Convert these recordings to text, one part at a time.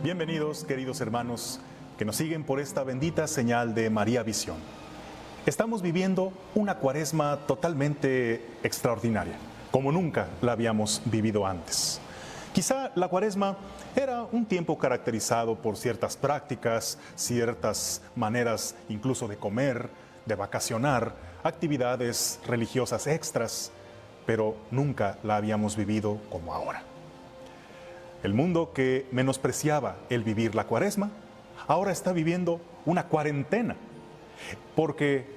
Bienvenidos, queridos hermanos, que nos siguen por esta bendita señal de María Visión. Estamos viviendo una cuaresma totalmente extraordinaria, como nunca la habíamos vivido antes. Quizá la cuaresma era un tiempo caracterizado por ciertas prácticas, ciertas maneras incluso de comer, de vacacionar, actividades religiosas extras, pero nunca la habíamos vivido como ahora. El mundo que menospreciaba el vivir la cuaresma, ahora está viviendo una cuarentena, porque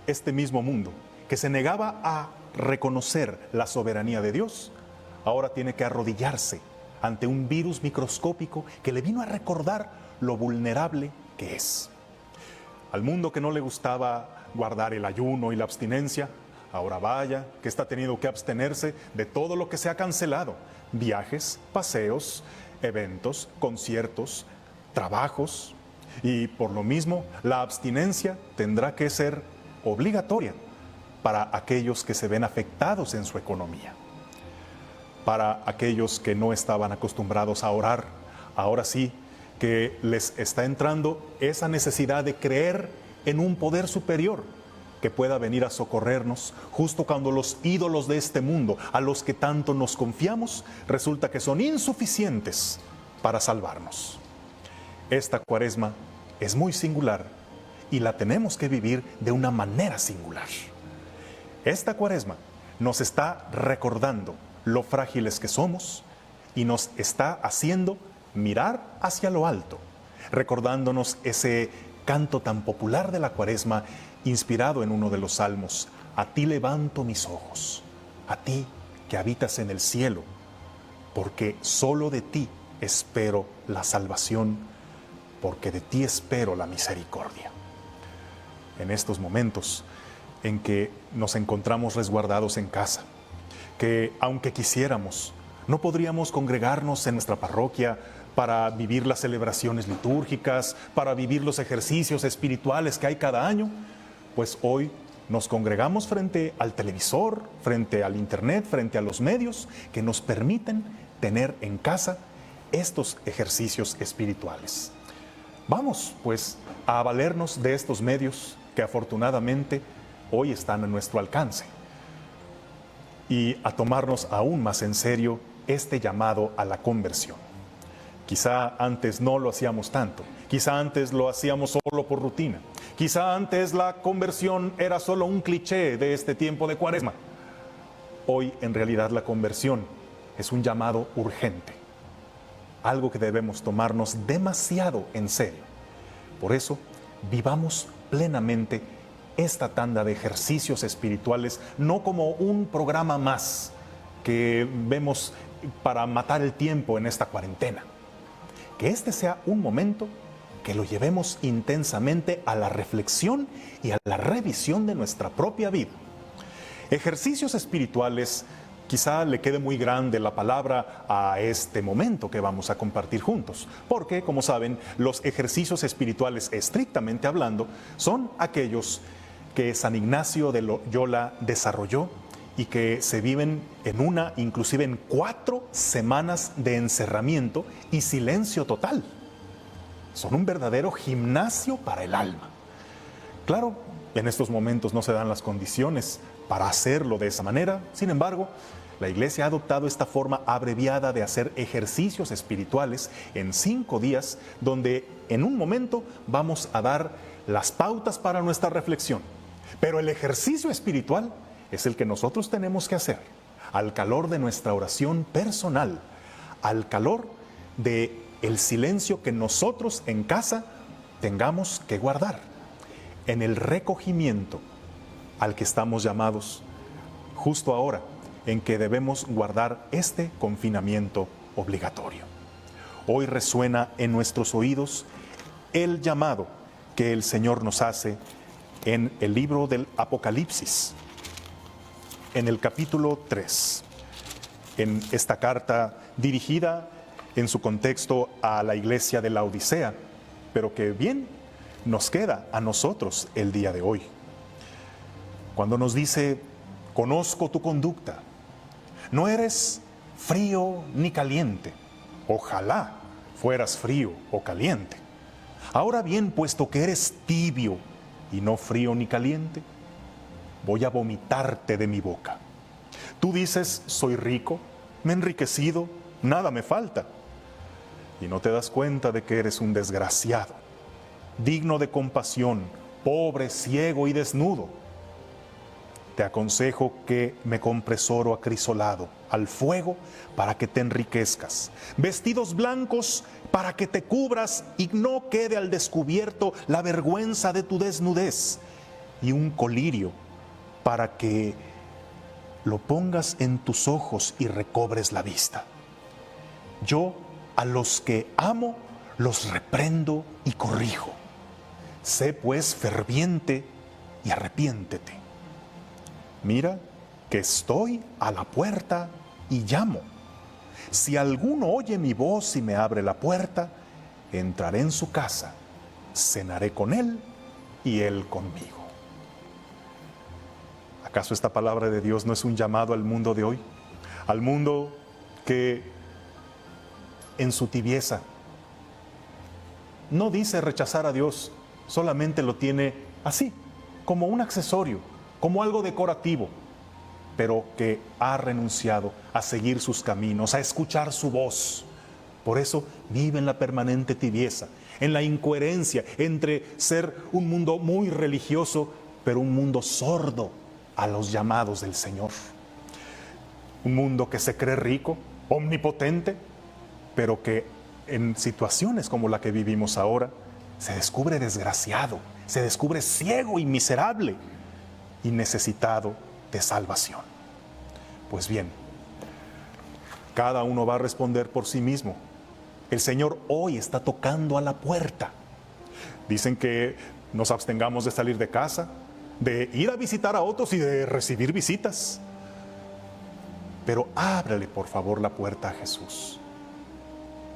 este mismo mundo que se negaba a reconocer la soberanía de Dios, ahora tiene que arrodillarse ante un virus microscópico que le vino a recordar lo vulnerable que es. Al mundo que no le gustaba guardar el ayuno y la abstinencia, ahora vaya que está teniendo que abstenerse de todo lo que se ha cancelado: viajes, paseos, eventos, conciertos, trabajos. Y por lo mismo, la abstinencia tendrá que ser obligatoria para aquellos que se ven afectados en su economía. Para aquellos que no estaban acostumbrados a orar, ahora sí que les está entrando esa necesidad de creer en un poder superior que pueda venir a socorrernos justo cuando los ídolos de este mundo, a los que tanto nos confiamos, resulta que son insuficientes para salvarnos. Esta cuaresma es muy singular y la tenemos que vivir de una manera singular. Esta cuaresma nos está recordando lo frágiles que somos y nos está haciendo mirar hacia lo alto, recordándonos ese canto tan popular de la cuaresma, inspirado en uno de los salmos: a ti levanto mis ojos, a ti que habitas en el cielo, porque solo de ti espero la salvación, porque de ti espero la misericordia. En estos momentos en que nos encontramos resguardados en casa, que aunque quisiéramos, no podríamos congregarnos en nuestra parroquia para vivir las celebraciones litúrgicas, para vivir los ejercicios espirituales que hay cada año, pues hoy nos congregamos frente al televisor, frente al internet, frente a los medios que nos permiten tener en casa estos ejercicios espirituales. Vamos, pues, a valernos de estos medios que afortunadamente hoy están a nuestro alcance y a tomarnos aún más en serio este llamado a la conversión. Quizá antes no lo hacíamos tanto, quizá antes lo hacíamos solo por rutina, quizá antes la conversión era solo un cliché de este tiempo de cuaresma. Hoy en realidad la conversión es un llamado urgente, algo que debemos tomarnos demasiado en serio. Por eso, vivamos plenamente esta tanda de ejercicios espirituales, no como un programa más que vemos para matar el tiempo en esta cuarentena. Que este sea un momento que lo llevemos intensamente a la reflexión y a la revisión de nuestra propia vida. Ejercicios espirituales, quizá le quede muy grande la palabra a este momento que vamos a compartir juntos, porque, como saben, los ejercicios espirituales, estrictamente hablando, son aquellos que San Ignacio de Loyola desarrolló y que se viven inclusive en 4 semanas de encerramiento y silencio total. Son un verdadero gimnasio para el alma. Claro, en estos momentos no se dan las condiciones para hacerlo de esa manera. Sin embargo, la Iglesia ha adoptado esta forma abreviada de hacer ejercicios espirituales en 5 días, donde en un momento vamos a dar las pautas para nuestra reflexión. Pero el ejercicio espiritual es el que nosotros tenemos que hacer al calor de nuestra oración personal, al calor del silencio que nosotros en casa tengamos que guardar en el recogimiento al que estamos llamados justo ahora, en que debemos guardar este confinamiento obligatorio. Hoy resuena en nuestros oídos el llamado que el Señor nos hace en el libro del Apocalipsis, en el capítulo 3, en esta carta dirigida en su contexto a la iglesia de la Odisea, pero que bien nos queda a nosotros el día de hoy. Cuando nos dice: conozco tu conducta, no eres frío ni caliente, ojalá fueras frío o caliente. Ahora bien, puesto que eres tibio y no frío ni caliente, voy a vomitarte de mi boca. Tú dices: soy rico, me he enriquecido, nada me falta. Y no te das cuenta de que eres un desgraciado, digno de compasión, pobre, ciego y desnudo. Te aconsejo que me compres oro acrisolado al fuego para que te enriquezcas, vestidos blancos para que te cubras y no quede al descubierto la vergüenza de tu desnudez, y un colirio para que lo pongas en tus ojos y recobres la vista. Yo a los que amo los reprendo y corrijo. Sé pues ferviente y arrepiéntete. Mira que estoy a la puerta y llamo. Si alguno oye mi voz y me abre la puerta, entraré en su casa, cenaré con él y él conmigo. ¿Acaso esta palabra de Dios no es un llamado al mundo de hoy? Al mundo que en su tibieza no dice rechazar a Dios, solamente lo tiene así, como un accesorio, como algo decorativo, pero que ha renunciado a seguir sus caminos, a escuchar su voz. Por eso vive en la permanente tibieza, en la incoherencia entre ser un mundo muy religioso, pero un mundo sordo a los llamados del Señor. Un mundo que se cree rico, omnipotente, pero que en situaciones como la que vivimos ahora, se descubre desgraciado, se descubre ciego y miserable y necesitado de salvación. Pues bien, cada uno va a responder por sí mismo. El Señor hoy está tocando a la puerta. Dicen que nos abstengamos de salir de casa, de ir a visitar a otros y de recibir visitas. Pero ábrele por favor la puerta a Jesús.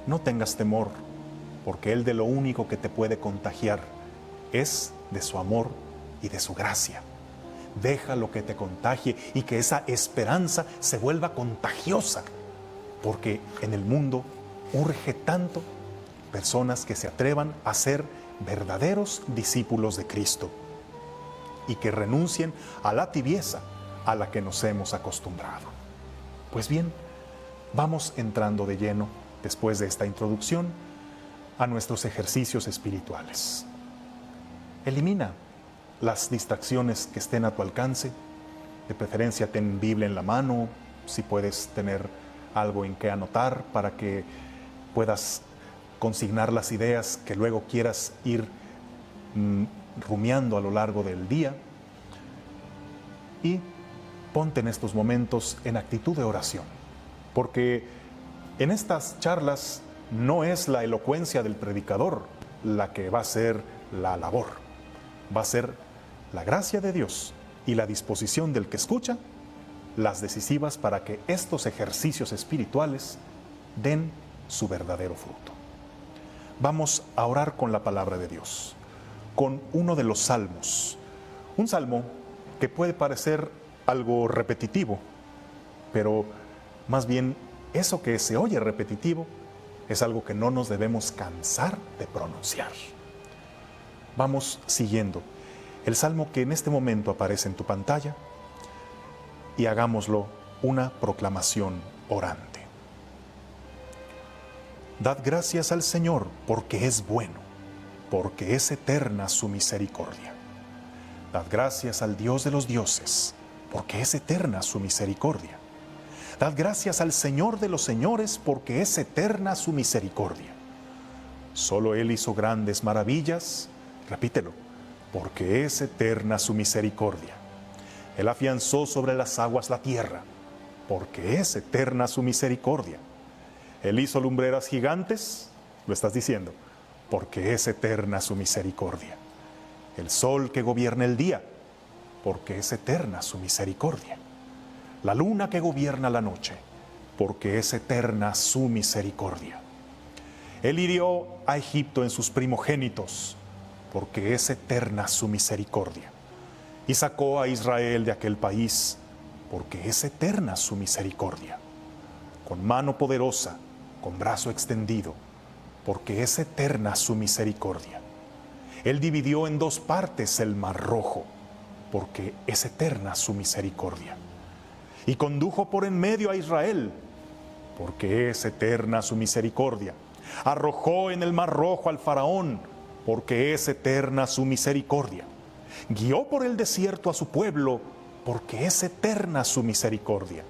No tengas temor, porque Él de lo único que te puede contagiar es de su amor y de su gracia. Deja lo que te contagie y que esa esperanza se vuelva contagiosa, porque en el mundo urge tanto personas que se atrevan a ser verdaderos discípulos de Cristo y que renuncien a la tibieza a la que nos hemos acostumbrado. Pues bien, vamos entrando de lleno, después de esta introducción, a nuestros ejercicios espirituales. Elimina las distracciones que estén a tu alcance. De preferencia ten Biblia en la mano, si puedes tener algo en que anotar para que puedas consignar las ideas que luego quieras ir rumiando a lo largo del día. Y ponte en estos momentos en actitud de oración, porque en estas charlas no es la elocuencia del predicador la que va a ser la labor, va a ser la gracia de Dios y la disposición del que escucha las decisivas para que estos ejercicios espirituales den su verdadero fruto. Vamos a orar con la palabra de Dios, con uno de los salmos, un salmo que puede parecer algo repetitivo, pero más bien eso que se oye repetitivo es algo que no nos debemos cansar de pronunciar. Vamos siguiendo el salmo que en este momento aparece en tu pantalla y hagámoslo una proclamación orante. Dad gracias al Señor porque es bueno, porque es eterna su misericordia. Dad gracias al Dios de los dioses, porque es eterna su misericordia. Dad gracias al Señor de los señores, porque es eterna su misericordia. Solo Él hizo grandes maravillas. Repítelo, porque es eterna su misericordia. Él afianzó sobre las aguas la tierra, porque es eterna su misericordia. Él hizo lumbreras gigantes, lo estás diciendo, porque es eterna su misericordia. El sol que gobierna el día, porque es eterna su misericordia. La luna que gobierna la noche, porque es eterna su misericordia. Él hirió a Egipto en sus primogénitos, porque es eterna su misericordia. Y sacó a Israel de aquel país, porque es eterna su misericordia. Con mano poderosa, con brazo extendido, porque es eterna su misericordia. Él dividió en dos partes el mar rojo, porque es eterna su misericordia. Y condujo por en medio a Israel, porque es eterna su misericordia. Arrojó en el mar rojo al faraón, porque es eterna su misericordia. Guió por el desierto a su pueblo, porque es eterna su misericordia.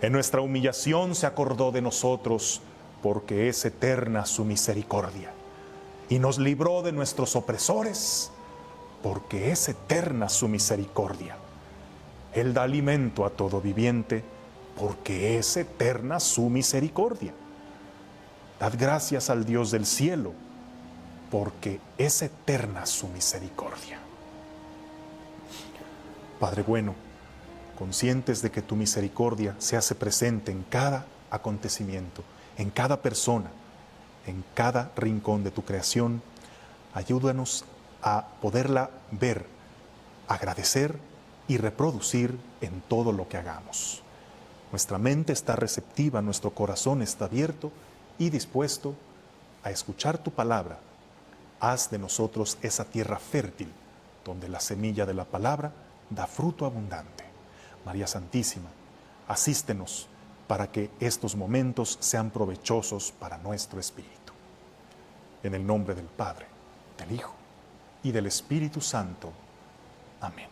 En nuestra humillación se acordó de nosotros, porque es eterna su misericordia. Y nos libró de nuestros opresores, porque es eterna su misericordia. Él da alimento a todo viviente, porque es eterna su misericordia. Dad gracias al Dios del cielo, porque es eterna su misericordia. Padre bueno, conscientes de que tu misericordia se hace presente en cada acontecimiento, en cada persona, en cada rincón de tu creación, ayúdanos a poderla ver, agradecer y reproducir en todo lo que hagamos. Nuestra mente está receptiva, nuestro corazón está abierto y dispuesto a escuchar tu palabra. Haz de nosotros esa tierra fértil, donde la semilla de la palabra da fruto abundante. María Santísima, asístenos para que estos momentos sean provechosos para nuestro espíritu. En el nombre del Padre, del Hijo y del Espíritu Santo. Amén.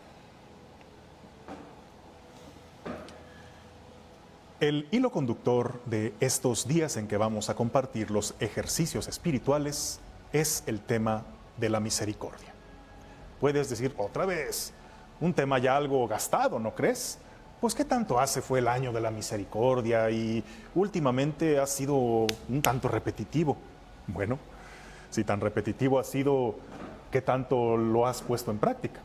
El hilo conductor de estos días en que vamos a compartir los ejercicios espirituales es el tema de la misericordia. Puedes decir otra vez, un tema ya algo gastado, ¿no crees? Pues ¿qué tanto hace fue el año de la misericordia y últimamente ha sido un tanto repetitivo? Bueno, si tan repetitivo ha sido, ¿qué tanto lo has puesto en práctica?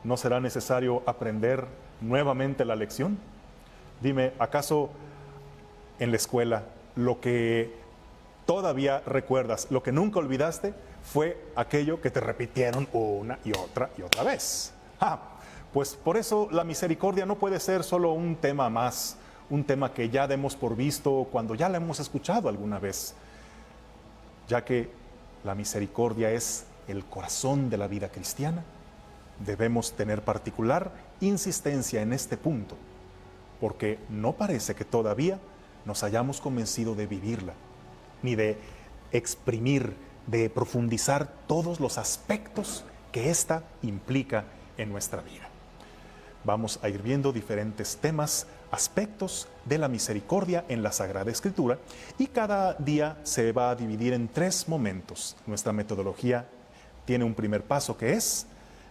¿No será necesario aprender nuevamente la lección? Dime, ¿acaso en la escuela lo que todavía recuerdas, lo que nunca olvidaste, fue aquello que te repitieron una y otra vez? Pues por eso la misericordia no puede ser solo un tema más, un tema que ya demos por visto cuando ya la hemos escuchado alguna vez, ya que la misericordia es el corazón de la vida cristiana. Debemos tener particular insistencia en este punto, porque no parece que todavía nos hayamos convencido de vivirla, ni de exprimir, de profundizar todos los aspectos que ésta implica en nuestra vida. Vamos a ir viendo diferentes temas, aspectos de la misericordia en la Sagrada Escritura, y cada día se va a dividir en 3 momentos. Nuestra metodología tiene un primer paso que es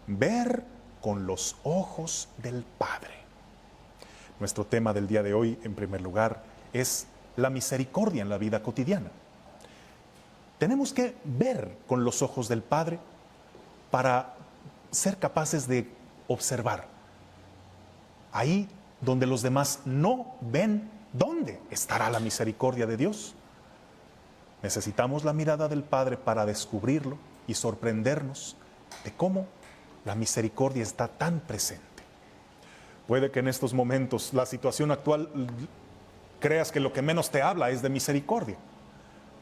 ver con los ojos del Padre. Nuestro tema del día de hoy, en primer lugar, es la misericordia en la vida cotidiana. Tenemos que ver con los ojos del Padre para ser capaces de observar. Ahí donde los demás no ven, ¿dónde estará la misericordia de Dios? Necesitamos la mirada del Padre para descubrirlo y sorprendernos de cómo la misericordia está tan presente. Puede que en estos momentos la situación actual creas que lo que menos te habla es de misericordia,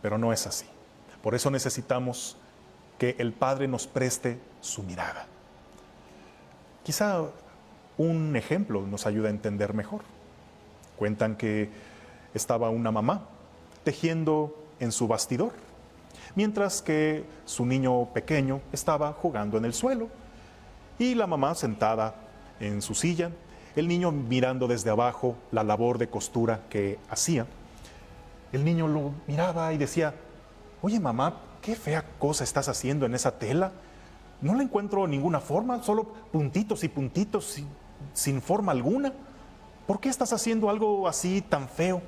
pero no es así. Por eso necesitamos que el Padre nos preste su mirada. Quizá un ejemplo nos ayuda a entender mejor. Cuentan que estaba una mamá tejiendo en su bastidor, mientras que su niño pequeño estaba jugando en el suelo, y la mamá sentada en su silla, el niño mirando desde abajo la labor de costura que hacía. El niño lo miraba y decía: oye mamá, qué fea cosa estás haciendo en esa tela. No le encuentro ninguna forma, solo puntitos y puntitos sin forma alguna. ¿Por qué estás haciendo algo así tan feo?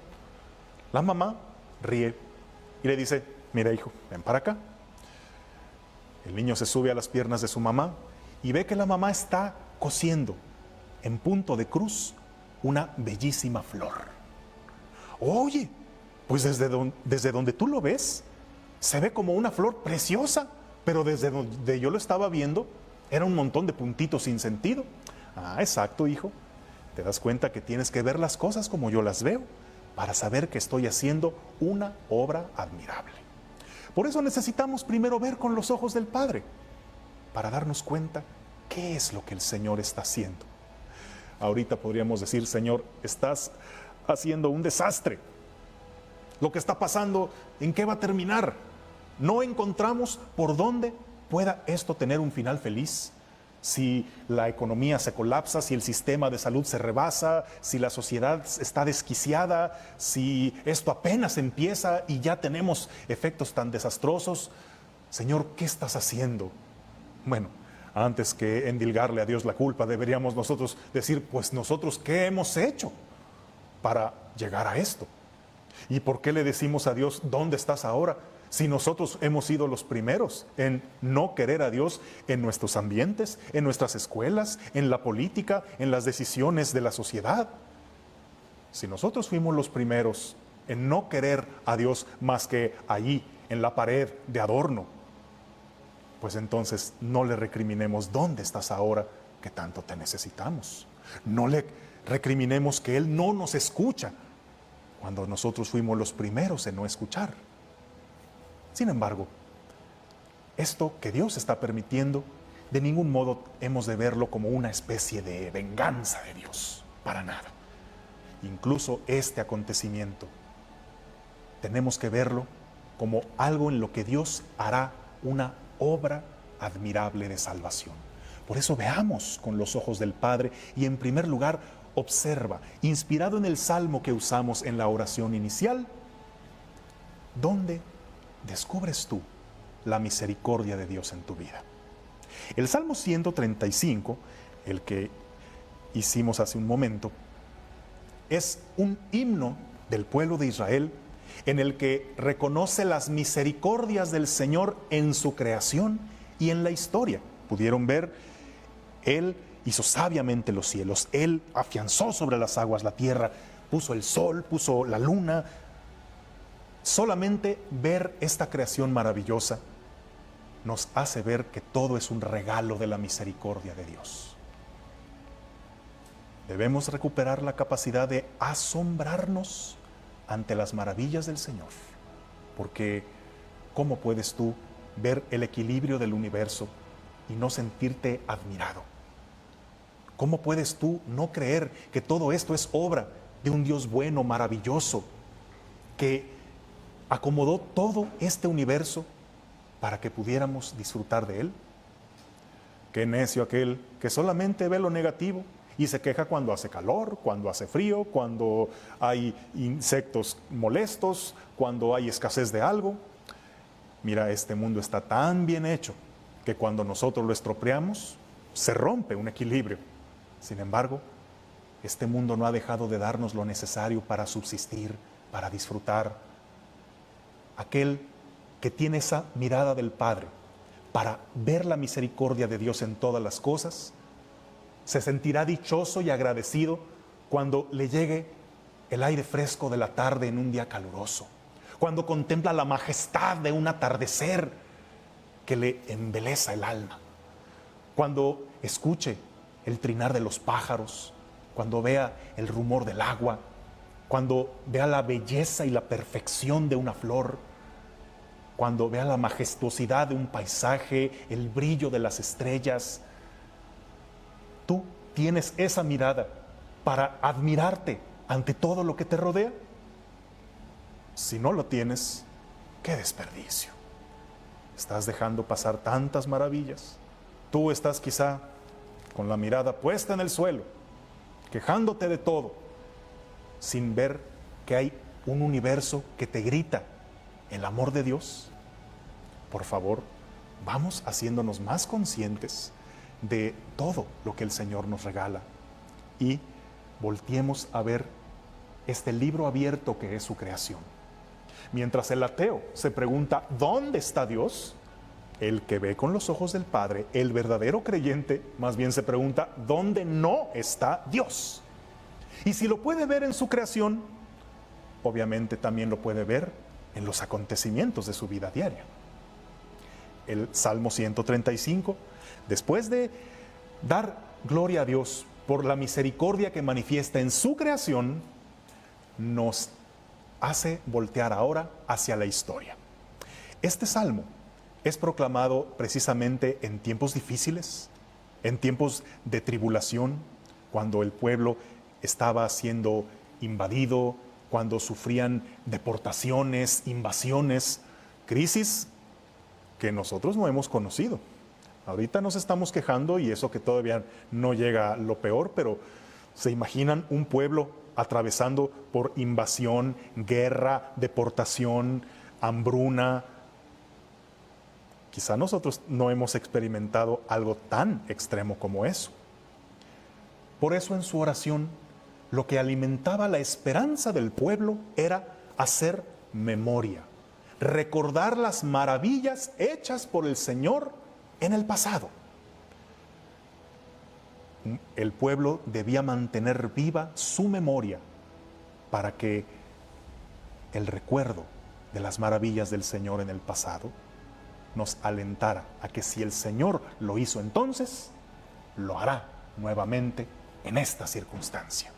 La mamá ríe y le dice, mira hijo, ven para acá. El niño se sube a las piernas de su mamá y ve que la mamá está cosiendo en punto de cruz una bellísima flor. Oye, pues desde donde tú lo ves, se ve como una flor preciosa, pero desde donde yo lo estaba viendo, era un montón de puntitos sin sentido. Ah, exacto, hijo. Te das cuenta que tienes que ver las cosas como yo las veo, para saber que estoy haciendo una obra admirable. Por eso necesitamos primero ver con los ojos del Padre, para darnos cuenta qué es lo que el Señor está haciendo. Ahorita podríamos decir, Señor, estás haciendo un desastre. Lo que está pasando, ¿en qué va a terminar? No encontramos por dónde pueda esto tener un final feliz. Si la economía se colapsa, si el sistema de salud se rebasa, si la sociedad está desquiciada, si esto apenas empieza y ya tenemos efectos tan desastrosos. Señor, ¿qué estás haciendo? Bueno, antes que endilgarle a Dios la culpa, deberíamos nosotros decir, pues nosotros, ¿qué hemos hecho para llegar a esto? ¿Y por qué le decimos a Dios, ¿dónde estás ahora? Si nosotros hemos sido los primeros en no querer a Dios en nuestros ambientes, en nuestras escuelas, en la política, en las decisiones de la sociedad. Si nosotros fuimos los primeros en no querer a Dios más que allí, en la pared de adorno, pues entonces no le recriminemos dónde estás ahora que tanto te necesitamos. No le recriminemos que Él no nos escucha cuando nosotros fuimos los primeros en no escuchar. Sin embargo, esto que Dios está permitiendo, de ningún modo hemos de verlo como una especie de venganza de Dios, para nada. Incluso este acontecimiento, tenemos que verlo como algo en lo que Dios hará una obra admirable de salvación. Por eso veamos con los ojos del Padre y en primer lugar observa, inspirado en el salmo que usamos en la oración inicial, ¿dónde descubres tú la misericordia de Dios en tu vida? El Salmo 135, el que hicimos hace un momento, es un himno del pueblo de Israel en el que reconoce las misericordias del Señor en su creación y en la historia. Pudieron ver, Él hizo sabiamente los cielos, Él afianzó sobre las aguas la tierra, puso el sol, puso la luna. Solamente ver esta creación maravillosa nos hace ver que todo es un regalo de la misericordia de Dios. Debemos recuperar la capacidad de asombrarnos ante las maravillas del Señor, porque ¿cómo puedes tú ver el equilibrio del universo y no sentirte admirado? ¿Cómo puedes tú no creer que todo esto es obra de un Dios bueno, maravilloso, que acomodó todo este universo para que pudiéramos disfrutar de él? Qué necio aquel que solamente ve lo negativo y se queja cuando hace calor, cuando hace frío, cuando hay insectos molestos, cuando hay escasez de algo. Mira, este mundo está tan bien hecho que cuando nosotros lo estropeamos, se rompe un equilibrio. Sin embargo, este mundo no ha dejado de darnos lo necesario para subsistir, para disfrutar. Aquel que tiene esa mirada del Padre para ver la misericordia de Dios en todas las cosas, se sentirá dichoso y agradecido cuando le llegue el aire fresco de la tarde en un día caluroso, cuando contempla la majestad de un atardecer que le embeleza el alma, cuando escuche el trinar de los pájaros, cuando vea el rumor del agua, cuando vea la belleza y la perfección de una flor, cuando vea la majestuosidad de un paisaje, el brillo de las estrellas. ¿Tú tienes esa mirada para admirarte ante todo lo que te rodea? Si no lo tienes, ¡qué desperdicio! Estás dejando pasar tantas maravillas. Tú estás quizá con la mirada puesta en el suelo, quejándote de todo, sin ver que hay un universo que te grita el amor de Dios, por favor, vamos haciéndonos más conscientes de todo lo que el Señor nos regala y volteemos a ver este libro abierto que es su creación. Mientras el ateo se pregunta, ¿dónde está Dios? El que ve con los ojos del Padre, el verdadero creyente, más bien se pregunta, ¿dónde no está Dios? Y si lo puede ver en su creación, obviamente también lo puede ver en los acontecimientos de su vida diaria. El Salmo 135, después de dar gloria a Dios por la misericordia que manifiesta en su creación, nos hace voltear ahora hacia la historia. Este salmo es proclamado precisamente en tiempos difíciles, en tiempos de tribulación, cuando el pueblo estaba siendo invadido, cuando sufrían deportaciones, invasiones, crisis que nosotros no hemos conocido. Ahorita nos estamos quejando y eso que todavía no llega a lo peor, pero ¿se imaginan un pueblo atravesando por invasión, guerra, deportación, hambruna? Quizá nosotros no hemos experimentado algo tan extremo como eso. Por eso en su oración, lo que alimentaba la esperanza del pueblo era hacer memoria, recordar las maravillas hechas por el Señor en el pasado. El pueblo debía mantener viva su memoria para que el recuerdo de las maravillas del Señor en el pasado nos alentara a que si el Señor lo hizo entonces, lo hará nuevamente en esta circunstancia.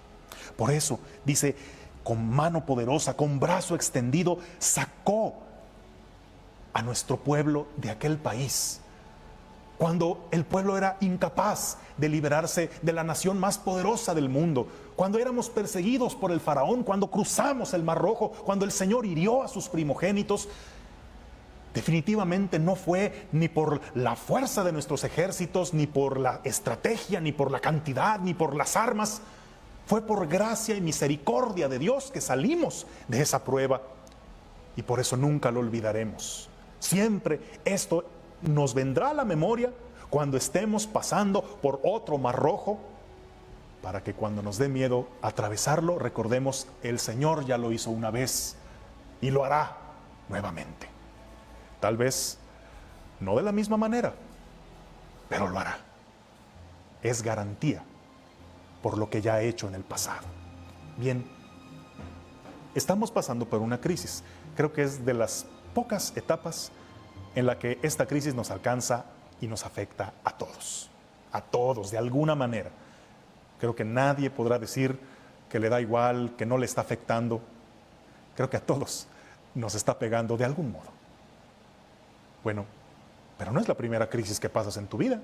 Por eso dice, con mano poderosa, con brazo extendido, sacó a nuestro pueblo de aquel país, cuando el pueblo era incapaz de liberarse de la nación más poderosa del mundo, cuando éramos perseguidos por el faraón, cuando cruzamos el Mar Rojo, cuando el Señor hirió a sus primogénitos. Definitivamente no fue ni por la fuerza de nuestros ejércitos, ni por la estrategia, ni por la cantidad, ni por las armas. Fue por gracia y misericordia de Dios que salimos de esa prueba y por eso nunca lo olvidaremos. Siempre esto nos vendrá a la memoria cuando estemos pasando por otro Mar Rojo, para que cuando nos dé miedo atravesarlo, recordemos, el Señor ya lo hizo una vez y lo hará nuevamente. Tal vez no de la misma manera, pero lo hará. Es garantía por lo que ya ha hecho en el pasado. Bien, estamos pasando por una crisis. Creo que es de las pocas etapas en la que esta crisis nos alcanza y nos afecta a todos, de alguna manera. Creo que nadie podrá decir que le da igual, que no le está afectando. Creo que a todos nos está pegando de algún modo. Bueno, pero no es la primera crisis que pasas en tu vida.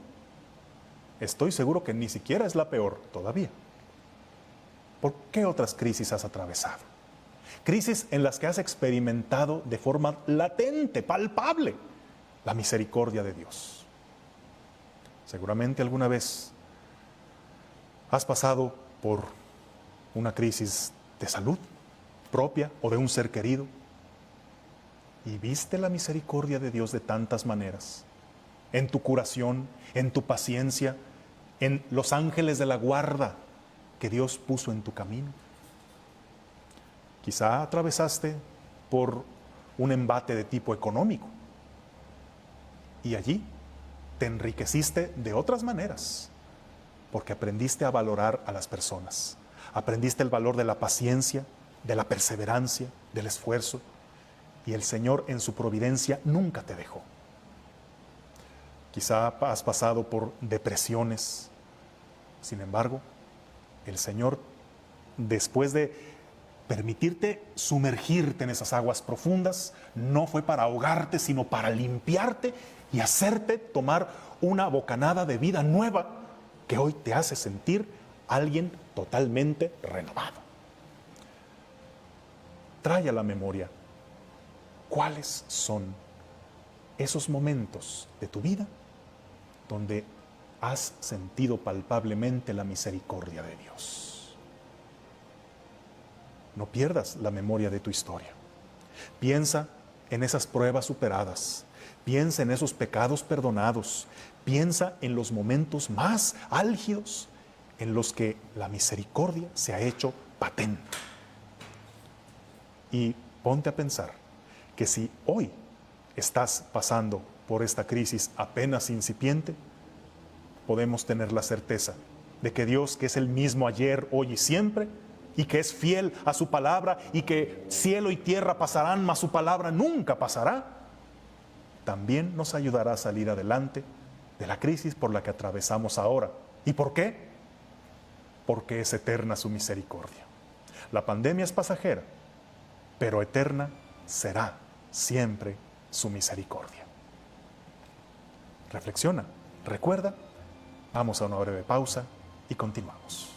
Estoy seguro que ni siquiera es la peor todavía. ¿Por qué otras crisis has atravesado? Crisis en las que has experimentado de forma latente, palpable, la misericordia de Dios. Seguramente alguna vez has pasado por una crisis de salud propia o de un ser querido y viste la misericordia de Dios de tantas maneras, en tu curación, en tu paciencia, en los ángeles de la guarda que Dios puso en tu camino. Quizá atravesaste por un embate de tipo económico y allí te enriqueciste de otras maneras, porque aprendiste a valorar a las personas, aprendiste el valor de la paciencia, de la perseverancia, del esfuerzo, y el Señor en su providencia nunca te dejó. Quizá has pasado por depresiones, sin embargo, el Señor, después de permitirte sumergirte en esas aguas profundas, no fue para ahogarte, sino para limpiarte y hacerte tomar una bocanada de vida nueva que hoy te hace sentir alguien totalmente renovado. Trae a la memoria cuáles son esos momentos de tu vida donde has sentido palpablemente la misericordia de Dios. No pierdas la memoria de tu historia. Piensa en esas pruebas superadas. Piensa en esos pecados perdonados. Piensa en los momentos más álgidos en los que la misericordia se ha hecho patente. Y ponte a pensar que si hoy estás pasando por esta crisis apenas incipiente, podemos tener la certeza de que Dios, que es el mismo ayer, hoy y siempre, y que es fiel a su palabra, y que cielo y tierra pasarán, mas su palabra nunca pasará, también nos ayudará a salir adelante de la crisis por la que atravesamos ahora. ¿Y por qué? Porque es eterna su misericordia. La pandemia es pasajera, pero eterna será siempre su misericordia. Reflexiona, recuerda, vamos a una breve pausa y continuamos.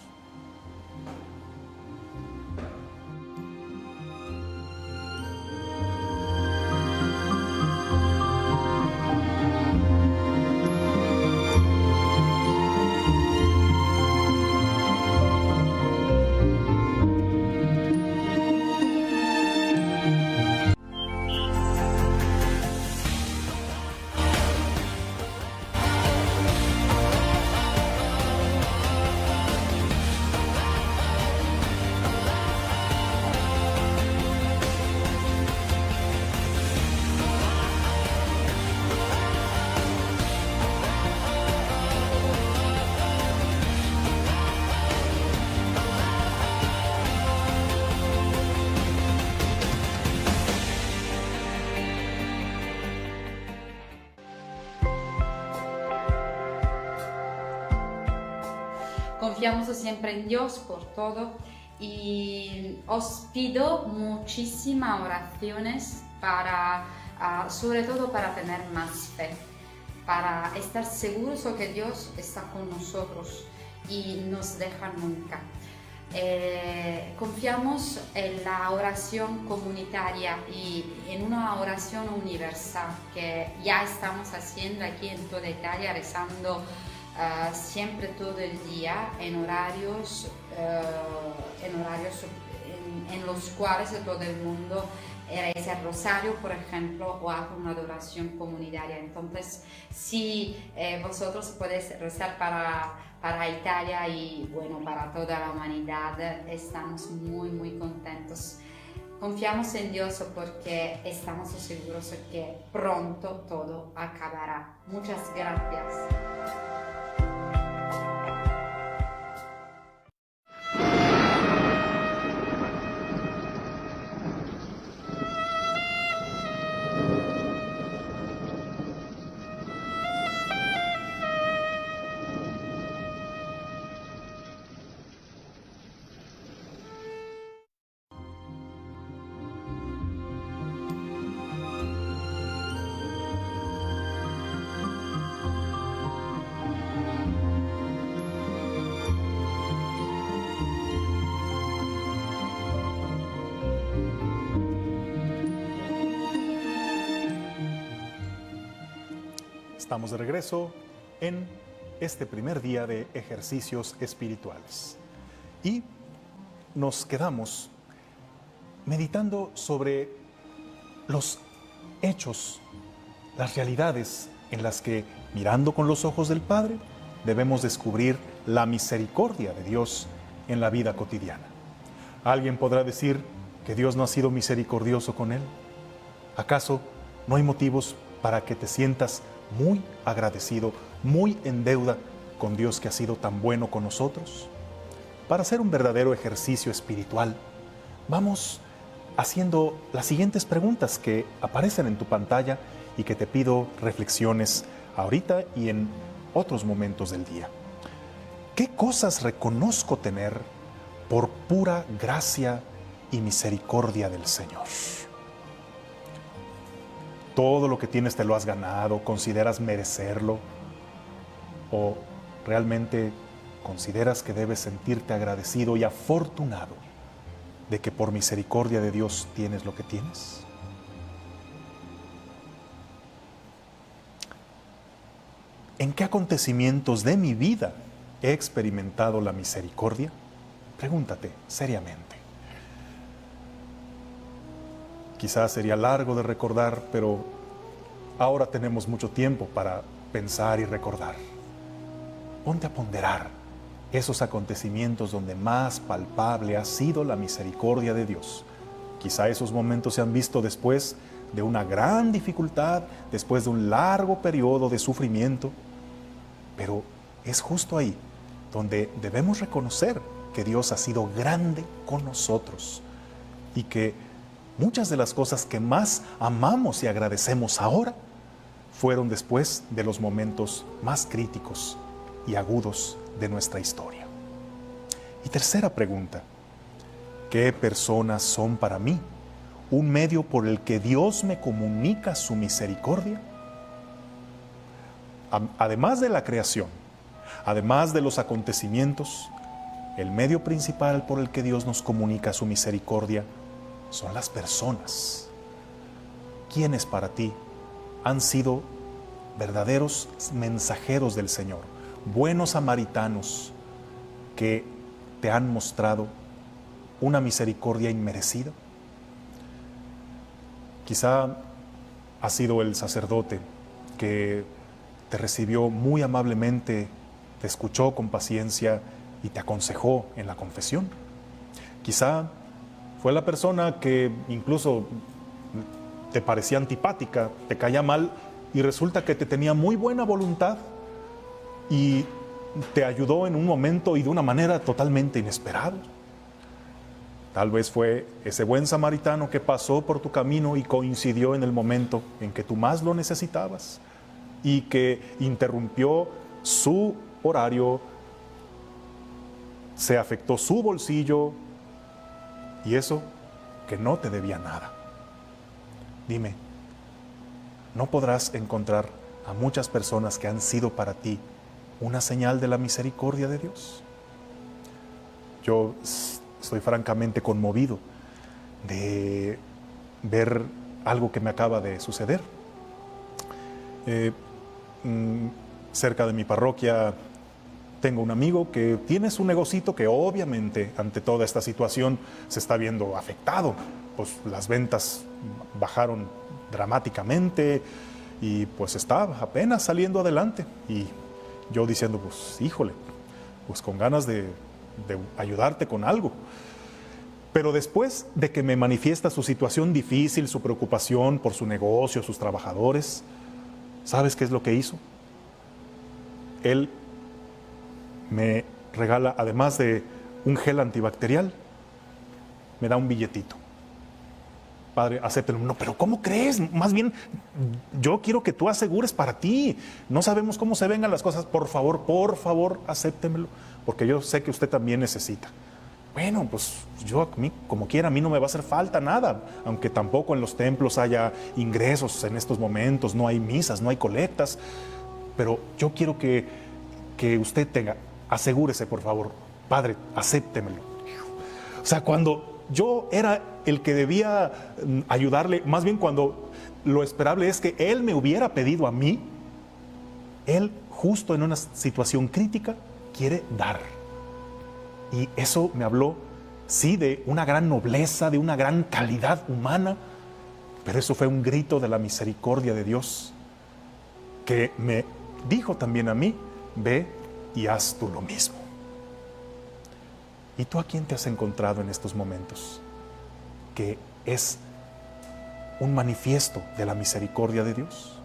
Confiamos siempre en Dios por todo y os pido muchísimas oraciones para, sobre todo para tener más fe, para estar seguros de que Dios está con nosotros y no nos deja nunca. Confiamos en la oración comunitaria y en una oración universal que ya estamos haciendo aquí en toda Italia, rezando siempre todo el día en horarios en los cuales todo el mundo reza el rosario, por ejemplo, o hace una adoración comunitaria. Entonces, si vosotros podéis rezar para Italia y bueno, para toda la humanidad, estamos muy contentos. Confiamos en Dios porque estamos seguros de que pronto todo acabará. Muchas gracias. Estamos de regreso en este primer día de ejercicios espirituales y nos quedamos meditando sobre los hechos, las realidades en las que, mirando con los ojos del Padre, debemos descubrir la misericordia de Dios en la vida cotidiana. ¿Alguien podrá decir que Dios no ha sido misericordioso con él? ¿Acaso no hay motivos para que te sientas muy agradecido, muy en deuda con Dios que ha sido tan bueno con nosotros? Para hacer un verdadero ejercicio espiritual, vamos haciendo las siguientes preguntas que aparecen en tu pantalla y que te pido reflexiones ahorita y en otros momentos del día. ¿Qué cosas reconozco tener por pura gracia y misericordia del Señor? ¿Todo lo que tienes te lo has ganado? ¿Consideras merecerlo? ¿O realmente consideras que debes sentirte agradecido y afortunado de que por misericordia de Dios tienes lo que tienes? ¿En qué acontecimientos de mi vida he experimentado la misericordia? Pregúntate seriamente. Quizás sería largo de recordar, pero ahora tenemos mucho tiempo para pensar y recordar. Ponte a ponderar esos acontecimientos donde más palpable ha sido la misericordia de Dios. Quizá esos momentos se han visto después de una gran dificultad, después de un largo periodo de sufrimiento, pero es justo ahí donde debemos reconocer que Dios ha sido grande con nosotros y que muchas de las cosas que más amamos y agradecemos ahora fueron después de los momentos más críticos y agudos de nuestra historia. Y tercera pregunta: ¿qué personas son para mí un medio por el que Dios me comunica su misericordia? Además de la creación, además de los acontecimientos, el medio principal por el que Dios nos comunica su misericordia son las personas. ¿Quiénes para ti han sido verdaderos mensajeros del Señor, buenos samaritanos que te han mostrado una misericordia inmerecida? Quizá ha sido el sacerdote que te recibió muy amablemente, te escuchó con paciencia y te aconsejó en la confesión. Quizá fue la persona que incluso te parecía antipática, te caía mal y resulta que te tenía muy buena voluntad y te ayudó en un momento y de una manera totalmente inesperada. Tal vez fue ese buen samaritano que pasó por tu camino y coincidió en el momento en que tú más lo necesitabas y que interrumpió su horario, se afectó su bolsillo y eso que no te debía nada. Dime, ¿no podrás encontrar a muchas personas que han sido para ti una señal de la misericordia de Dios? Yo estoy francamente conmovido de ver algo que me acaba de suceder. Cerca de mi parroquia tengo un amigo que tiene su negocito que obviamente ante toda esta situación se está viendo afectado. Pues las ventas bajaron dramáticamente y pues está apenas saliendo adelante. Y yo diciendo, pues híjole, pues con ganas de ayudarte con algo. Pero después de que me manifiesta su situación difícil, su preocupación por su negocio, sus trabajadores, ¿sabes qué es lo que hizo? Él me regala, además de un gel antibacterial, me da un billetito. Padre, acéptelo. No, pero ¿cómo crees? Más bien, yo quiero que tú asegures para ti. No sabemos cómo se vengan las cosas. Por favor, acéptemelo, porque yo sé que usted también necesita. Bueno, pues yo a mí, como quiera, a mí no me va a hacer falta nada, aunque tampoco en los templos haya ingresos en estos momentos, no hay misas, no hay colectas, pero yo quiero que usted tenga, asegúrese por favor, Padre, acéptemelo. O sea, cuando yo era el que debía ayudarle, más bien cuando lo esperable es que Él me hubiera pedido a mí, Él justo en una situación crítica quiere dar. Y eso me habló, sí, de una gran nobleza, de una gran calidad humana, pero eso fue un grito de la misericordia de Dios, que me dijo también a mí, ve y haz tú lo mismo. ¿Y tú a quién te has encontrado en estos momentos? Que es un manifiesto de la misericordia de Dios.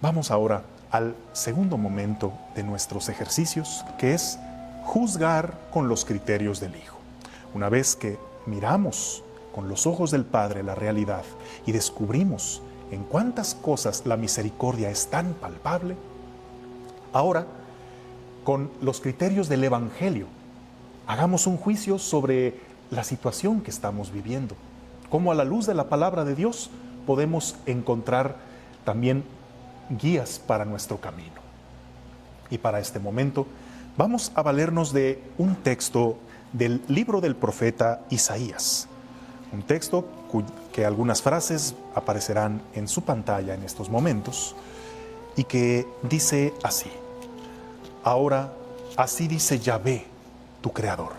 Vamos ahora al segundo momento de nuestros ejercicios, que es juzgar con los criterios del Hijo. Una vez que miramos con los ojos del Padre la realidad y descubrimos en cuántas cosas la misericordia es tan palpable, ahora, con los criterios del Evangelio, hagamos un juicio sobre la situación que estamos viviendo. Cómo a la luz de la palabra de Dios podemos encontrar también guías para nuestro camino. Y para este momento vamos a valernos de un texto del libro del profeta Isaías. Un texto que algunas frases aparecerán en su pantalla en estos momentos y que dice así: ahora así dice Yahvé, tu creador,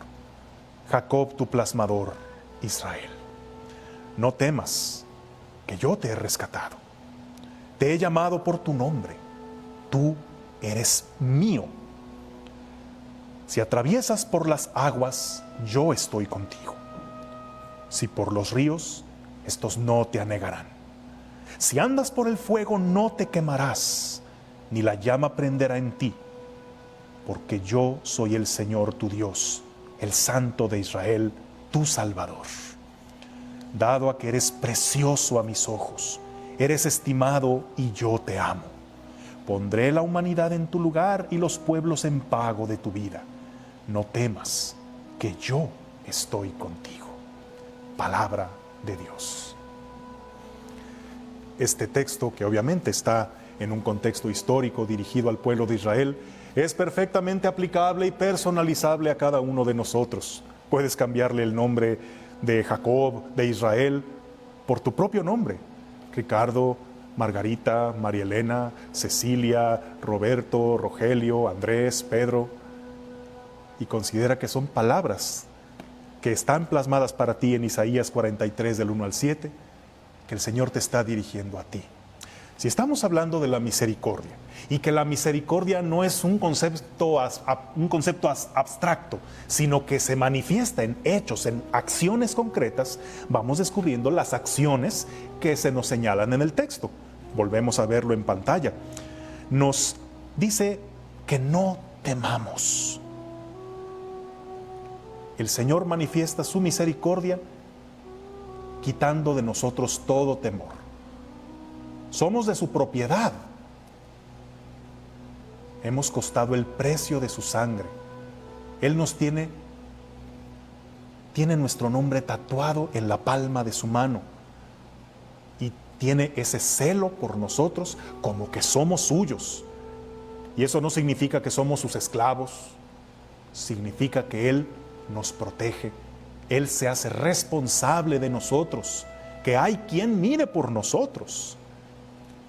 Jacob tu plasmador, Israel. No temas, que yo te he rescatado. Te he llamado por tu nombre. Tú eres mío. Si atraviesas por las aguas, yo estoy contigo. Si por los ríos, estos no te anegarán. Si andas por el fuego, no te quemarás, ni la llama prenderá en ti, porque yo soy el Señor tu Dios, el Santo de Israel, tu Salvador. Dado a que eres precioso a mis ojos, eres estimado y yo te amo. Pondré la humanidad en tu lugar y los pueblos en pago de tu vida. No temas, que yo estoy contigo. Palabra de Dios. Este texto, que obviamente está en un contexto histórico dirigido al pueblo de Israel, es perfectamente aplicable y personalizable a cada uno de nosotros. Puedes cambiarle el nombre de Jacob, de Israel, por tu propio nombre. Ricardo, Margarita, María Elena, Cecilia, Roberto, Rogelio, Andrés, Pedro. Y considera que son palabras que están plasmadas para ti en Isaías 43 del 1 al 7, que el Señor te está dirigiendo a ti. Si estamos hablando de la misericordia, y que la misericordia no es un concepto abstracto, sino que se manifiesta en hechos, en acciones concretas, vamos descubriendo las acciones que se nos señalan en el texto. Volvemos a verlo en pantalla. Nos dice que no temamos. El Señor manifiesta su misericordia quitando de nosotros todo temor. Somos de su propiedad. Hemos costado el precio de su sangre. Él nos tiene nuestro nombre tatuado en la palma de su mano y tiene ese celo por nosotros como que somos suyos. Y eso no significa que somos sus esclavos, significa que Él nos protege, Él se hace responsable de nosotros, que hay quien mire por nosotros.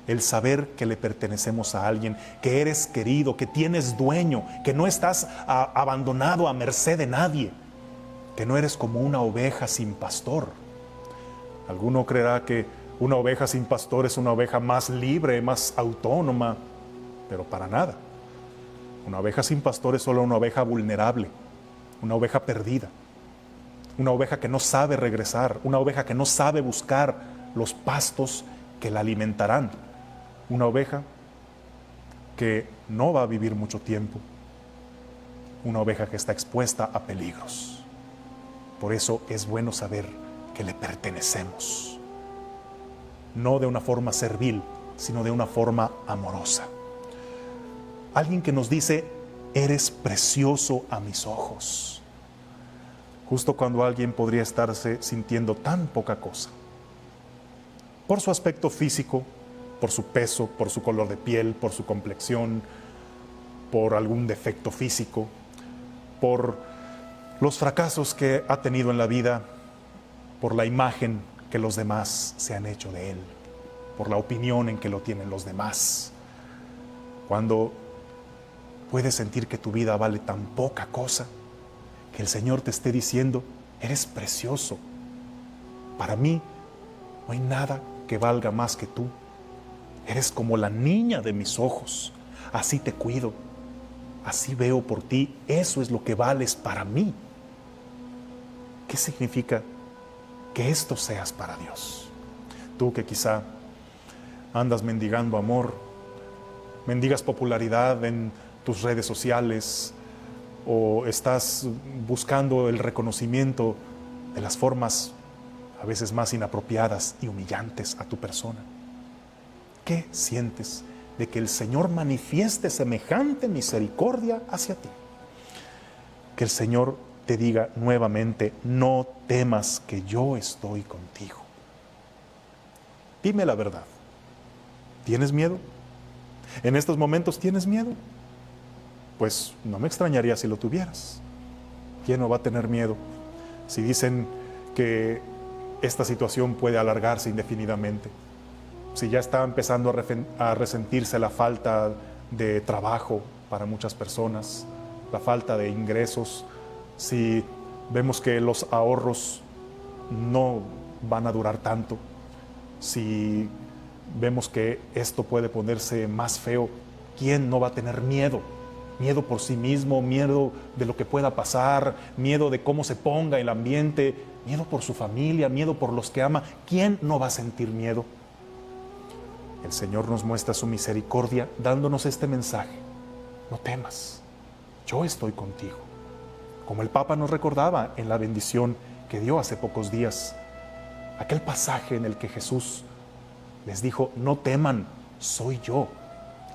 El saber que le pertenecemos a alguien, que eres querido, que tienes dueño, que no estás abandonado a merced de nadie, que no eres como una oveja sin pastor. Alguno creerá que una oveja sin pastor es una oveja más libre, más autónoma, pero para nada. Una oveja sin pastor es solo una oveja vulnerable, una oveja perdida, una oveja que no sabe regresar, una oveja que no sabe buscar los pastos que la alimentarán, una oveja que no va a vivir mucho tiempo, una oveja que está expuesta a peligros. Por eso es bueno saber que le pertenecemos, no de una forma servil, sino de una forma amorosa. Alguien que nos dice, eres precioso a mis ojos. Justo cuando alguien podría estarse sintiendo tan poca cosa. Por su aspecto físico, por su peso, por su color de piel, por su complexión, por algún defecto físico, por los fracasos que ha tenido en la vida, por la imagen que los demás se han hecho de él, por la opinión en que lo tienen los demás. Cuando puedes sentir que tu vida vale tan poca cosa, que el Señor te esté diciendo, eres precioso. Para mí no hay nada que valga más que tú. Eres como la niña de mis ojos. Así te cuido, así veo por ti. Eso es lo que vales para mí. ¿Qué significa que esto seas para Dios? Tú que quizá andas mendigando amor, mendigas popularidad en tus redes sociales, o estás buscando el reconocimiento de las formas a veces más inapropiadas y humillantes a tu persona. ¿Qué sientes de que el Señor manifieste semejante misericordia hacia ti? Que el Señor te diga nuevamente, no temas, que yo estoy contigo. Dime la verdad. ¿Tienes miedo? ¿En estos momentos tienes miedo? Pues no me extrañaría si lo tuvieras. ¿Quién no va a tener miedo si dicen que esta situación puede alargarse indefinidamente? Si ya está empezando a resentirse la falta de trabajo para muchas personas, la falta de ingresos, si vemos que los ahorros no van a durar tanto, si vemos que esto puede ponerse más feo. ¿Quién no va a tener miedo? Miedo por sí mismo, miedo de lo que pueda pasar, miedo de cómo se ponga el ambiente, miedo por su familia, miedo por los que ama. ¿Quién no va a sentir miedo? El Señor nos muestra su misericordia dándonos este mensaje: no temas, yo estoy contigo. Como el Papa nos recordaba en la bendición que dio hace pocos días, aquel pasaje en el que Jesús les dijo: no teman, soy yo.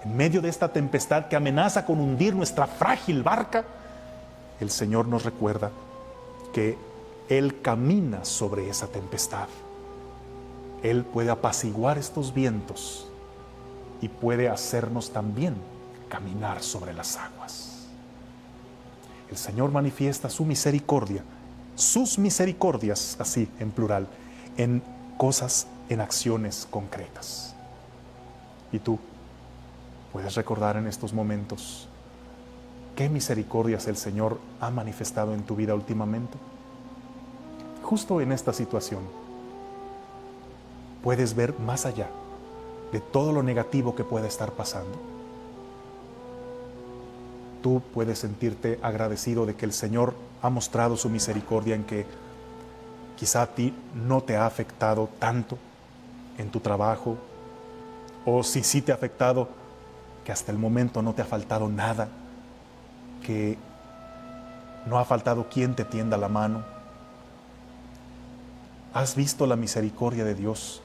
En medio de esta tempestad que amenaza con hundir nuestra frágil barca, el Señor nos recuerda que Él camina sobre esa tempestad. Él puede apaciguar estos vientos y puede hacernos también caminar sobre las aguas. El Señor manifiesta su misericordia, sus misericordias, así en plural, en cosas, en acciones concretas. ¿Y tú puedes recordar en estos momentos qué misericordias el Señor ha manifestado en tu vida últimamente? Justo en esta situación, puedes ver más allá de todo lo negativo que pueda estar pasando. Tú puedes sentirte agradecido de que el Señor ha mostrado su misericordia en que quizá a ti no te ha afectado tanto en tu trabajo, o si sí te ha afectado, que hasta el momento no te ha faltado nada, que no ha faltado quien te tienda la mano. ¿Has visto la misericordia de Dios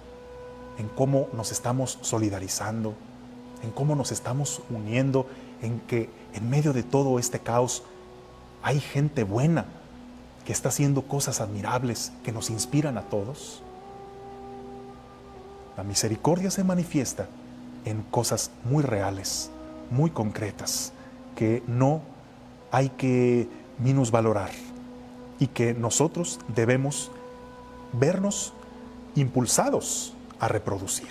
en cómo nos estamos solidarizando, en cómo nos estamos uniendo, en que en medio de todo este caos hay gente buena que está haciendo cosas admirables que nos inspiran a todos? La misericordia se manifiesta en cosas muy reales, muy concretas, que no hay que minusvalorar y que nosotros debemos vernos impulsados a reproducir.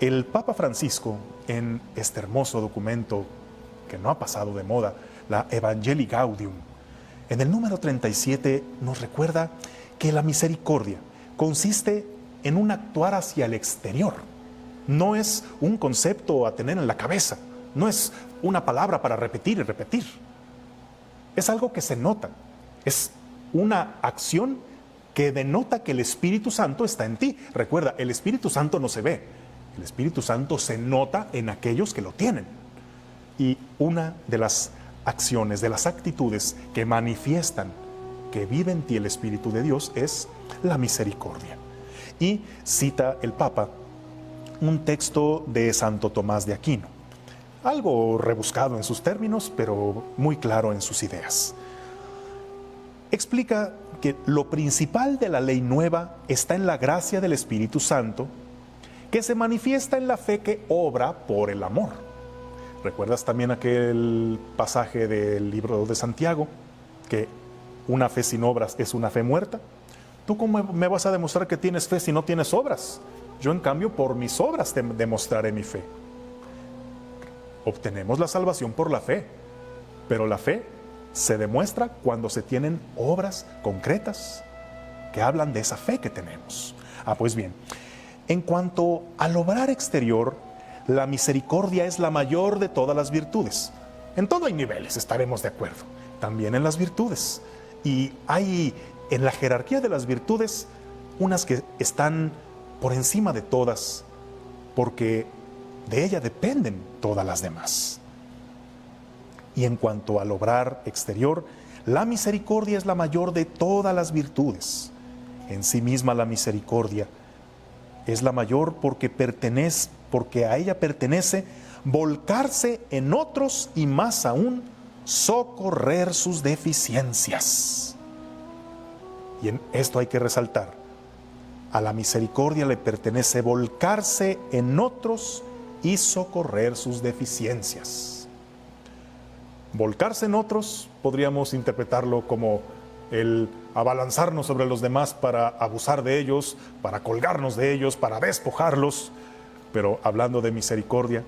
El Papa Francisco, en este hermoso documento que no ha pasado de moda, la Evangelii Gaudium, en el número 37 nos recuerda que la misericordia consiste en un actuar hacia el exterior. No es un concepto a tener en la cabeza, no es una palabra para repetir y repetir. Es algo que se nota, es una acción que denota que el Espíritu Santo está en ti. Recuerda, el Espíritu Santo no se ve, el Espíritu Santo se nota en aquellos que lo tienen. Y una de las acciones, de las actitudes que manifiestan que vive en ti el Espíritu de Dios es la misericordia. Y cita el Papa un texto de Santo Tomás de Aquino, algo rebuscado en sus términos, pero muy claro en sus ideas. Explica que lo principal de la ley nueva está en la gracia del Espíritu Santo, que se manifiesta en la fe que obra por el amor. ¿Recuerdas también aquel pasaje del libro de Santiago, que una fe sin obras es una fe muerta? ¿Tú cómo me vas a demostrar que tienes fe si no tienes obras? Yo, en cambio, por mis obras te demostraré mi fe. Obtenemos la salvación por la fe, pero la fe se demuestra cuando se tienen obras concretas que hablan de esa fe que tenemos. Pues bien, en cuanto al obrar exterior, la misericordia es la mayor de todas las virtudes. En todo hay niveles, estaremos de acuerdo, también en las virtudes. Y hay en la jerarquía de las virtudes unas que están por encima de todas, porque de ella dependen todas las demás. Y en cuanto al obrar exterior, la misericordia es la mayor de todas las virtudes. En sí misma la misericordia es la mayor porque a ella pertenece volcarse en otros y más aún socorrer sus deficiencias. Y en esto hay que resaltar: a la misericordia le pertenece volcarse en otros y socorrer sus deficiencias. Volcarse en otros podríamos interpretarlo como el abalanzarnos sobre los demás para abusar de ellos, para colgarnos de ellos, para despojarlos. Pero hablando de misericordia,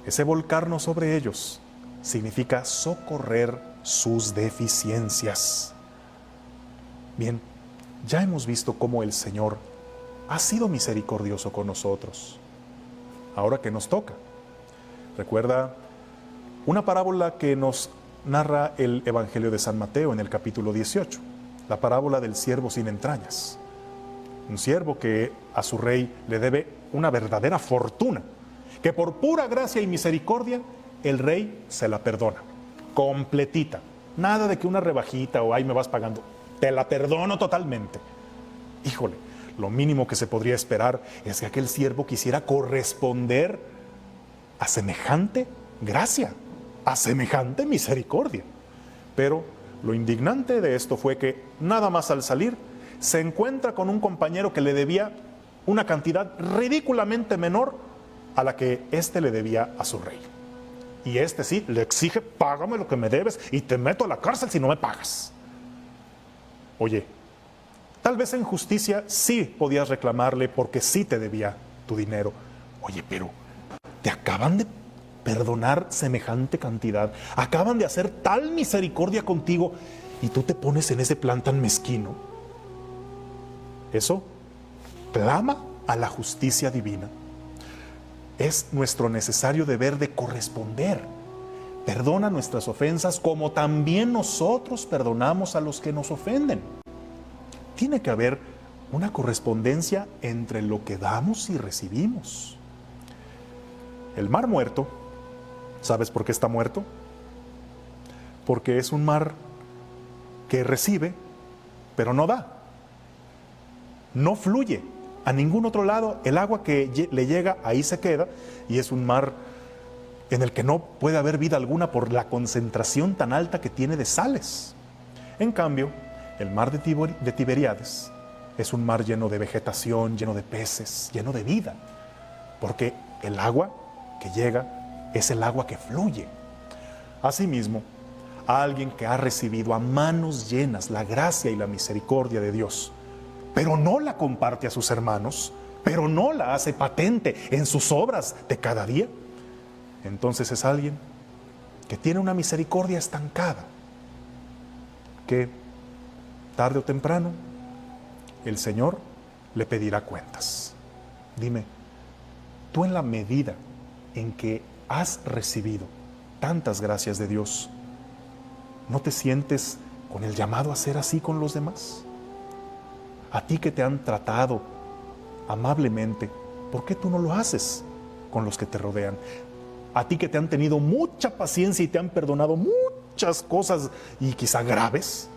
ese volcarnos sobre ellos significa socorrer sus deficiencias. Bien, ya hemos visto cómo el Señor ha sido misericordioso con nosotros. Ahora que nos toca. Recuerda una parábola que nos narra el Evangelio de San Mateo en el capítulo 18, la parábola del siervo sin entrañas. Un siervo que a su rey le debe una verdadera fortuna, que por pura gracia y misericordia el rey se la perdona, completita. Nada de que una rebajita o ahí me vas pagando, te la perdono totalmente. Híjole, lo mínimo que se podría esperar es que aquel siervo quisiera corresponder a semejante gracia, a semejante misericordia. Pero lo indignante de esto fue que nada más al salir se encuentra con un compañero que le debía una cantidad ridículamente menor a la que éste le debía a su rey. Y este sí le exige: págame lo que me debes y te meto a la cárcel si no me pagas. Oye, tal vez en justicia sí podías reclamarle porque sí te debía tu dinero. Oye, pero te acaban de perdonar semejante cantidad, acaban de hacer tal misericordia contigo y tú te pones en ese plan tan mezquino. Eso clama a la justicia divina. Es nuestro necesario deber de corresponder. Perdona nuestras ofensas como también nosotros perdonamos a los que nos ofenden. Tiene que haber una correspondencia entre lo que damos y recibimos. El mar muerto, ¿sabes por qué está muerto? Porque es un mar que recibe, pero no da. No fluye a ningún otro lado. El agua que le llega ahí se queda, y es un mar en el que no puede haber vida alguna por la concentración tan alta que tiene de sales. En cambio, el mar de Tiberíades es un mar lleno de vegetación, lleno de peces, lleno de vida, porque el agua que llega es el agua que fluye. Asimismo, alguien que ha recibido a manos llenas la gracia y la misericordia de Dios, pero no la comparte a sus hermanos, pero no la hace patente en sus obras de cada día, entonces es alguien que tiene una misericordia estancada, que tarde o temprano el Señor le pedirá cuentas. Dime, tú en la medida en que has recibido tantas gracias de Dios, ¿no te sientes con el llamado a ser así con los demás? A ti que te han tratado amablemente, ¿por qué tú no lo haces con los que te rodean? A ti que te han tenido mucha paciencia y te han perdonado muchas cosas y quizá graves,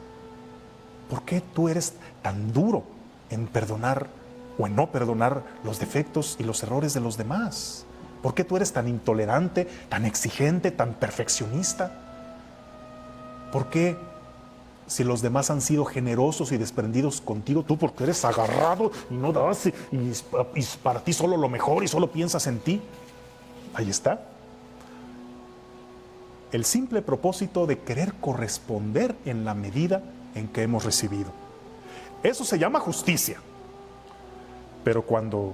¿por qué tú eres tan duro en perdonar o en no perdonar los defectos y los errores de los demás? ¿Por qué tú eres tan intolerante, tan exigente, tan perfeccionista? ¿Por qué, si los demás han sido generosos y desprendidos contigo, tú porque eres agarrado y no das y para ti solo lo mejor y solo piensas en ti? Ahí está. El simple propósito de querer corresponder en la medida en que hemos recibido. Eso se llama justicia. Pero cuando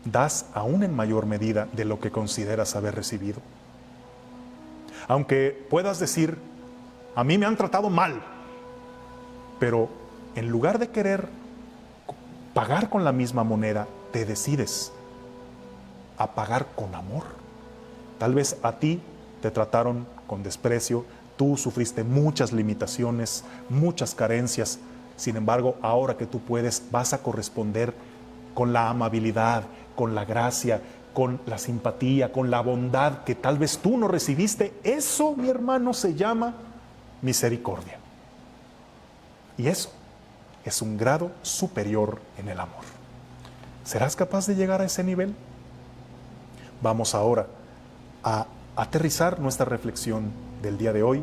das aún en mayor medida de lo que consideras haber recibido, aunque puedas decir: a mí me han tratado mal, pero en lugar de querer pagar con la misma moneda, te decides a pagar con amor. Tal vez a ti te trataron con desprecio, tú sufriste muchas limitaciones, muchas carencias. Sin embargo, ahora que tú puedes, vas a corresponder con la amabilidad, con la gracia, con la simpatía, con la bondad que tal vez tú no recibiste. Eso, mi hermano, se llama misericordia. Y eso es un grado superior en el amor. ¿Serás capaz de llegar a ese nivel? Vamos ahora a aterrizar nuestra reflexión del día de hoy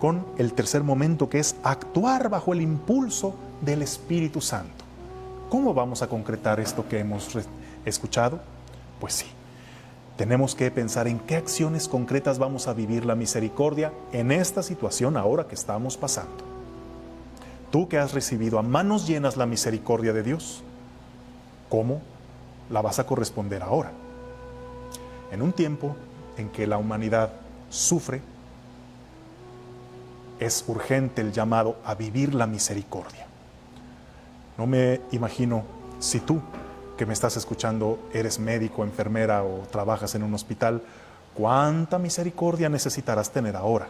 con el tercer momento, que es actuar bajo el impulso del Espíritu Santo. ¿Cómo vamos a concretar esto que hemos escuchado? Pues sí, tenemos que pensar en qué acciones concretas vamos a vivir la misericordia en esta situación ahora que estamos pasando. Tú que has recibido a manos llenas la misericordia de Dios, ¿cómo la vas a corresponder ahora? En un tiempo en que la humanidad sufre, es urgente el llamado a vivir la misericordia. No me imagino Si tú, que me estás escuchando, eres médico, enfermera o trabajas en un hospital, ¿cuánta misericordia necesitarás tener ahora?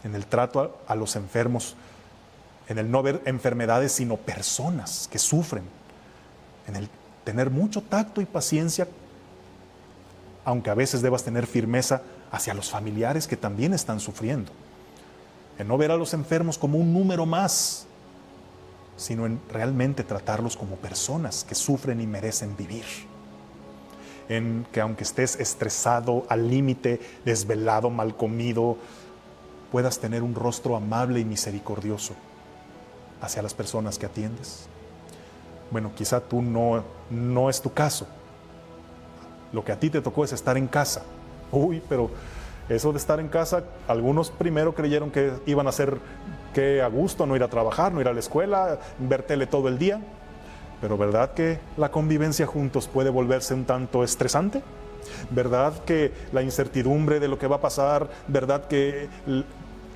En el trato a los enfermos, en el no ver enfermedades sino personas que sufren, en el tener mucho tacto y paciencia, aunque a veces debas tener firmeza hacia los familiares que también están sufriendo, en no ver a los enfermos como un número más, sino en realmente tratarlos como personas que sufren y merecen vivir. En que aunque estés estresado, al límite, desvelado, mal comido, puedas tener un rostro amable y misericordioso hacia las personas que atiendes. Bueno, quizá tú no es tu caso. Lo que a ti te tocó es estar en casa. Uy, pero eso de estar en casa, algunos primero creyeron que iban a ser que a gusto, no ir a trabajar, no ir a la escuela, ver tele todo el día. Pero ¿verdad que la convivencia juntos puede volverse un tanto estresante? ¿Verdad que la incertidumbre de lo que va a pasar, verdad que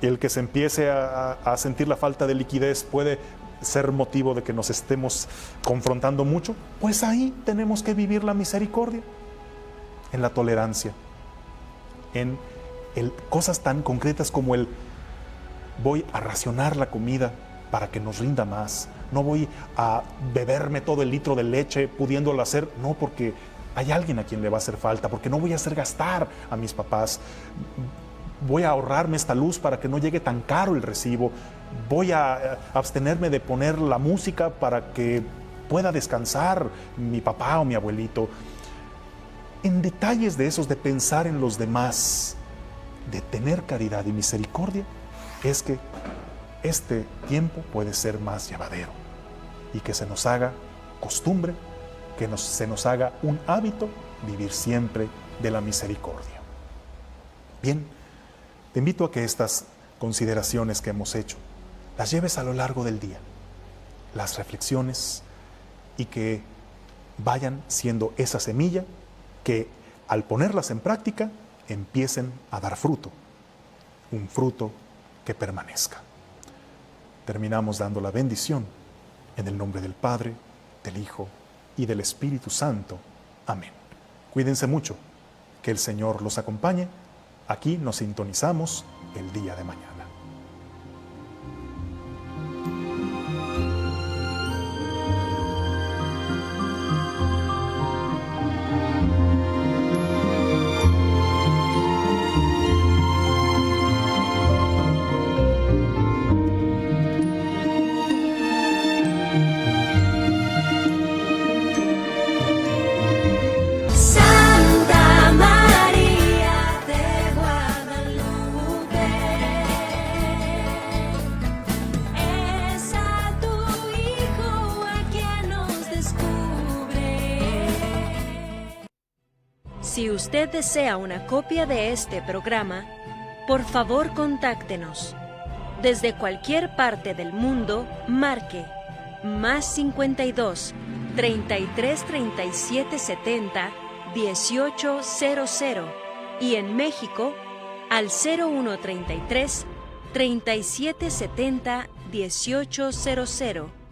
el que se empiece a sentir la falta de liquidez puede ser motivo de que nos estemos confrontando mucho? Pues ahí tenemos que vivir la misericordia, en la tolerancia, en cosas tan concretas como el voy a racionar la comida para que nos rinda más, no voy a beberme todo el litro de leche pudiéndolo hacer, no, porque hay alguien a quien le va a hacer falta, porque no voy a hacer gastar a mis papás, voy a ahorrarme esta luz para que no llegue tan caro el recibo, voy a abstenerme de poner la música para que pueda descansar mi papá o mi abuelito. En detalles de esos, de pensar en los demás, de tener caridad y misericordia, es que este tiempo puede ser más llevadero y que se nos haga costumbre, que se nos haga un hábito vivir siempre de la misericordia. Bien, te invito a que estas consideraciones que hemos hecho las lleves a lo largo del día, las reflexiones, y que vayan siendo esa semilla que al ponerlas en práctica empiecen a dar fruto, un fruto que permanezca. Terminamos dando la bendición en el nombre del Padre, del Hijo y del Espíritu Santo. Amén. Cuídense mucho, que el Señor los acompañe. Aquí nos sintonizamos el día de mañana. Si usted desea una copia de este programa, por favor contáctenos. Desde cualquier parte del mundo, marque +52 33 37 70 1800 y en México al 0133 37 70 1800.